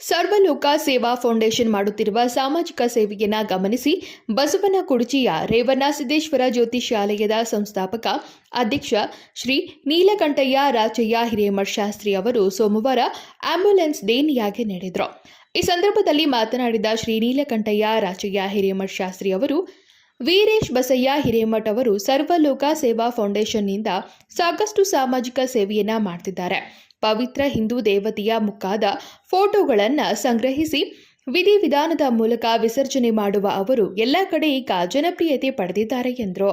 ಸರ್ವಲೋಕ ಸೇವಾ ಫೌಂಡೇಶನ್ ಮಾಡುತ್ತಿರುವ ಸಾಮಾಜಿಕ ಸೇವೆಯನ್ನ ಗಮನಿಸಿ ಬಸವನ ಕುಡಚಿಯ ರೇವಣ್ಣ ಸಿದ್ದೇಶ್ವರ ಜ್ಯೋತಿಷ್ಯಾಲಯದ ಸಂಸ್ಥಾಪಕ ಅಧ್ಯಕ್ಷ ಶ್ರೀ ನೀಲಕಂಠಯ್ಯ ರಾಚಯ್ಯ ಹಿರೇಮಠ ಶಾಸ್ತ್ರಿ ಅವರು ಸೋಮವಾರ ಆಂಬ್ಯುಲೆನ್ಸ್ ದೇಣಿಗೆ ನೀಡಿದರು. ಈ ಸಂದರ್ಭದಲ್ಲಿ ಮಾತನಾಡಿದ ಶ್ರೀ ನೀಲಕಂಠಯ್ಯ ರಾಚಯ್ಯ ಹಿರೇಮಠ ಶಾಸ್ತ್ರಿ ಅವರು, ವೀರೇಶ್ ಬಸಯ್ಯ ಹಿರೇಮಠ ಅವರು ಸರ್ವಲೋಕ ಸೇವಾ ಫೌಂಡೇಶನ್ನಿಂದ ಸಾಕಷ್ಟು ಸಾಮಾಜಿಕ ಸೇವೆಯನ್ನ ಮಾಡ್ತಿದ್ದಾರೆ. ಪವಿತ್ರ ಹಿಂದೂ ದೇವತೆಯ ಮುಖಾದ ಫೋಟೋಗಳನ್ನು ಸಂಗ್ರಹಿಸಿ ವಿಧಿವಿಧಾನದ ಮೂಲಕ ವಿಸರ್ಜನೆ ಮಾಡುವ ಅವರು ಎಲ್ಲ ಕಡೆ ಈಗ ಜನಪ್ರಿಯತೆ ಪಡೆದಿದ್ದಾರೆ ಎಂದರು.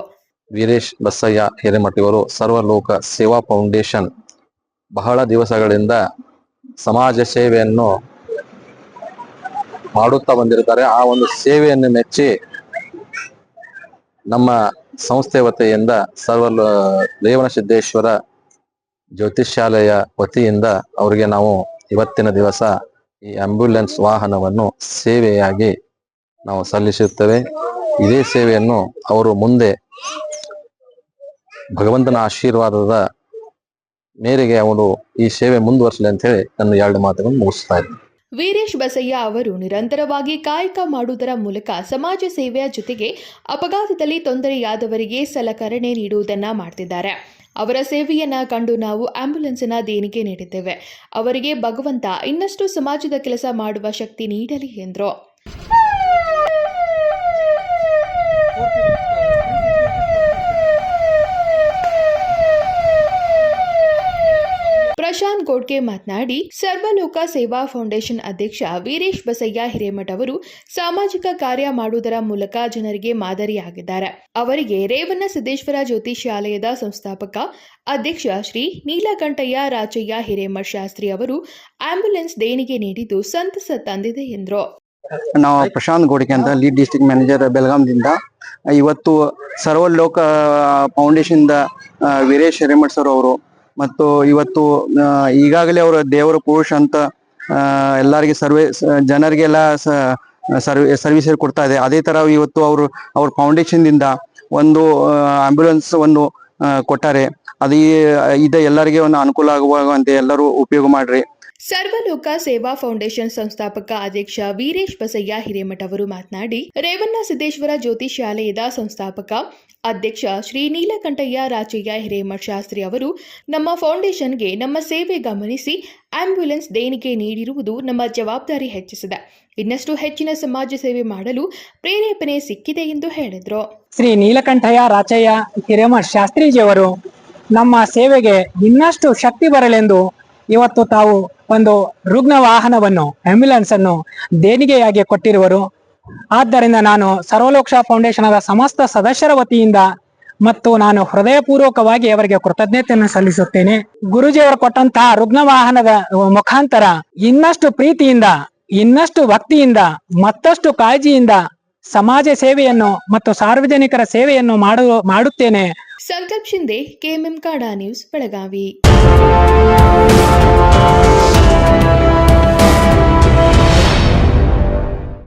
ವೀರೇಶ್ ಬಸಯ್ಯ ಹಿರೇಮಠ ಇವರು ಸರ್ವಲೋಕ ಸೇವಾ ಫೌಂಡೇಶನ್ ಬಹಳ ದಿವಸಗಳಿಂದ ಸಮಾಜ ಸೇವೆಯನ್ನು ಮಾಡುತ್ತಾ ಬಂದಿರುತ್ತಾರೆ. ಆ ಒಂದು ಸೇವೆಯನ್ನು ಮೆಚ್ಚಿ ನಮ್ಮ ಸಂಸ್ಥೆ ವತಿಯಿಂದ ರೇವಣ ಸಿದ್ದೇಶ್ವರ ಜ್ಯೋತಿಷ್ಯಾಲಯ ವತಿಯಿಂದ ಅವರಿಗೆ ನಾವು ಇವತ್ತಿನ ದಿವಸ ಈ ಆಂಬ್ಯುಲೆನ್ಸ್ ವಾಹನವನ್ನು ಸೇವೆಯಾಗಿ ನಾವು ಸಲ್ಲಿಸುತ್ತೇವೆ. ಇದೇ ಸೇವೆಯನ್ನು ಅವರು ಮುಂದೆ ಭಗವಂತನ ಆಶೀರ್ವಾದದ ಮೇರೆಗೆ ಅವರು ಈ ಸೇವೆ ಮುಂದುವರಿಸಲಿ ಅಂತ ಹೇಳಿ ನನ್ನ 2 ಮಾತುಗಳನ್ನು ಮುಗಿಸ್ತಾ ಇದ್ದೀನಿ. ವೀರೇಶ್ ಬಸಯ್ಯ ಅವರು ನಿರಂತರವಾಗಿ ಕಾಯಕ ಮಾಡುವುದರ ಮೂಲಕ ಸಮಾಜ ಸೇವೆಯ ಜೊತೆಗೆ ಅಪಘಾತದಲ್ಲಿ ತೊಂದರೆಯಾದವರಿಗೆ ಸಲಕರಣೆ ನೀಡುವುದನ್ನ ಮಾಡ್ತಿದ್ದಾರೆ. ಅವರ ಸೇವೆಯನ್ನ ಕಂಡು ನಾವು ಆಂಬ್ಯುಲೆನ್ಸ್ನ ದೇಣಿಗೆ ನೀಡಿದ್ದೇವೆ. ಅವರಿಗೆ ಭಗವಂತ ಇನ್ನಷ್ಟು ಸಮಾಜದ ಕೆಲಸ ಮಾಡುವ ಶಕ್ತಿ ನೀಡಲಿ ಎಂದರು. ಪ್ರಶಾಂತ್ ಗೋಡ್ಕೆ ಮಾತನಾಡಿ, ಸರ್ವಲೋಕ ಸೇವಾ ಫೌಂಡೇಶನ್ ಅಧ್ಯಕ್ಷ ವೀರೇಶ್ ಬಸಯ್ಯ ಹಿರೇಮಠ ಅವರು ಸಾಮಾಜಿಕ ಕಾರ್ಯ ಮಾಡುವುದರ ಮೂಲಕ ಜನರಿಗೆ ಮಾದರಿಯಾಗಿದ್ದಾರೆ. ಅವರಿಗೆ ರೇವಣ್ಣ ಸಿದ್ದೇಶ್ವರ ಜ್ಯೋತಿಷ್ಯಾಲಯದ ಸಂಸ್ಥಾಪಕ ಅಧ್ಯಕ್ಷ ಶ್ರೀ ನೀಲಕಂಠಯ್ಯ ರಾಚಯ್ಯ ಹಿರೇಮಠ ಶಾಸ್ತ್ರಿ ಅವರು ಆಂಬ್ಯುಲೆನ್ಸ್ ದೇಣಿಗೆ ನೀಡಿದ್ದು ಸಂತಸ ತಂದಿದೆ ಎಂದರು. ನಾವು ಪ್ರಶಾಂತ್ ಗೋಡಿಕೆ ಅಂತ ಲೀಡ್ ಡಿಸ್ಟ್ರಿಕ್ಟ್ ಮ್ಯಾನೇಜರ್ ಬೆಳಗಾಂದಿಂದ ಇವತ್ತು ಸರ್ವಲೋಕ ಫೌಂಡೇಶನ್ ವೀರೇಶ್ ಹಿರೇಮಠ ಸರ್ ಅವರು ಮತ್ತು ಇವತ್ತು ಈಗಾಗಲೇ ಅವರು ದೇವರ ಪುರುಷ ಅಂತ ಎಲ್ಲರಿಗೆ ಜನರಿಗೆಲ್ಲ ಸರ್ವಿಸ್ ಕೊಡ್ತಾ ಇದೆ. ಅದೇ ತರ ಇವತ್ತು ಅವ್ರ ಫೌಂಡೇಶನ್ ದಿಂದ ಒಂದು ಆಂಬ್ಯುಲೆನ್ಸ್ ಒಂದು ಕೊಟ್ಟಾರೆ. ಇದು ಎಲ್ಲರಿಗೆ ಒಂದು ಅನುಕೂಲ ಆಗುವಂತೆ ಎಲ್ಲರೂ ಉಪಯೋಗ ಮಾಡ್ರಿ. ಸರ್ವಲೋಕ ಸೇವಾ ಫೌಂಡೇಶನ್ ಸಂಸ್ಥಾಪಕ ಅಧ್ಯಕ್ಷ ವೀರೇಶ್ ಬಸಯ್ಯ ಹಿರೇಮಠ ಅವರು ಮಾತನಾಡಿ, ರೇವಣ್ಣ ಸಿದ್ದೇಶ್ವರ ಜ್ಯೋತಿಷ್ಯಾಲಯದ ಸಂಸ್ಥಾಪಕ ಅಧ್ಯಕ್ಷ ಶ್ರೀ ನೀಲಕಂಠಯ್ಯ ರಾಚಯ್ಯ ಹಿರೇಮಠ ಶಾಸ್ತ್ರಿ ಅವರು ನಮ್ಮ ಫೌಂಡೇಶನ್ಗೆ ನಮ್ಮ ಸೇವೆ ಗಮನಿಸಿ ಆಂಬ್ಯುಲೆನ್ಸ್ ದೇಣಿಗೆ ನೀಡಿರುವುದು ನಮ್ಮ ಜವಾಬ್ದಾರಿ ಹೆಚ್ಚಿಸಿದೆ. ಇನ್ನಷ್ಟು ಹೆಚ್ಚಿನ ಸಮಾಜ ಸೇವೆ ಮಾಡಲು ಪ್ರೇರೇಪಣೆ ಸಿಕ್ಕಿದೆ ಎಂದು ಹೇಳಿದರು. ಶ್ರೀ ನೀಲಕಂಠಯ್ಯ ರಾಚಯ್ಯ ಹಿರೇಮಠ ಶಾಸ್ತ್ರೀಜಿಯವರು ನಮ್ಮ ಸೇವೆಗೆ ಇನ್ನಷ್ಟು ಶಕ್ತಿ ಬರಲೆಂದು ಇವತ್ತು ತಾವು ಒಂದು ರುಗ್ಣ ವಾಹನವನ್ನು ಆಂಬ್ಯುಲೆನ್ಸ್ ಅನ್ನು ದೇಣಿಗೆಯಾಗಿ ಕೊಟ್ಟಿರುವರು. ಆದ್ದರಿಂದ ನಾನು ಸರ್ವಲೋಕ ಫೌಂಡೇಶನ್ ಸಮಸ್ತ ಸದಸ್ಯರ ವತಿಯಿಂದ ಮತ್ತು ನಾನು ಹೃದಯಪೂರ್ವಕವಾಗಿ ಅವರಿಗೆ ಕೃತಜ್ಞತೆಯನ್ನು ಸಲ್ಲಿಸುತ್ತೇನೆ. ಗುರುಜಿಯವರು ಕೊಟ್ಟಂತಹ ರುಗ್ಣ ವಾಹನದ ಮುಖಾಂತರ ಇನ್ನಷ್ಟು ಪ್ರೀತಿಯಿಂದ, ಇನ್ನಷ್ಟು ಭಕ್ತಿಯಿಂದ, ಮತ್ತಷ್ಟು ಕಾಳಜಿಯಿಂದ ಸಮಾಜ ಸೇವೆಯನ್ನು ಮತ್ತು ಸಾರ್ವಜನಿಕರ ಸೇವೆಯನ್ನು ಮಾಡುತ್ತೇನೆ. ಸಂಕಲ್ಪ ಶಿಂದೆ, ಕೆಎಂಎಂ ಕಾಡಾ ನ್ಯೂಸ್, ಬೆಳಗಾವಿ.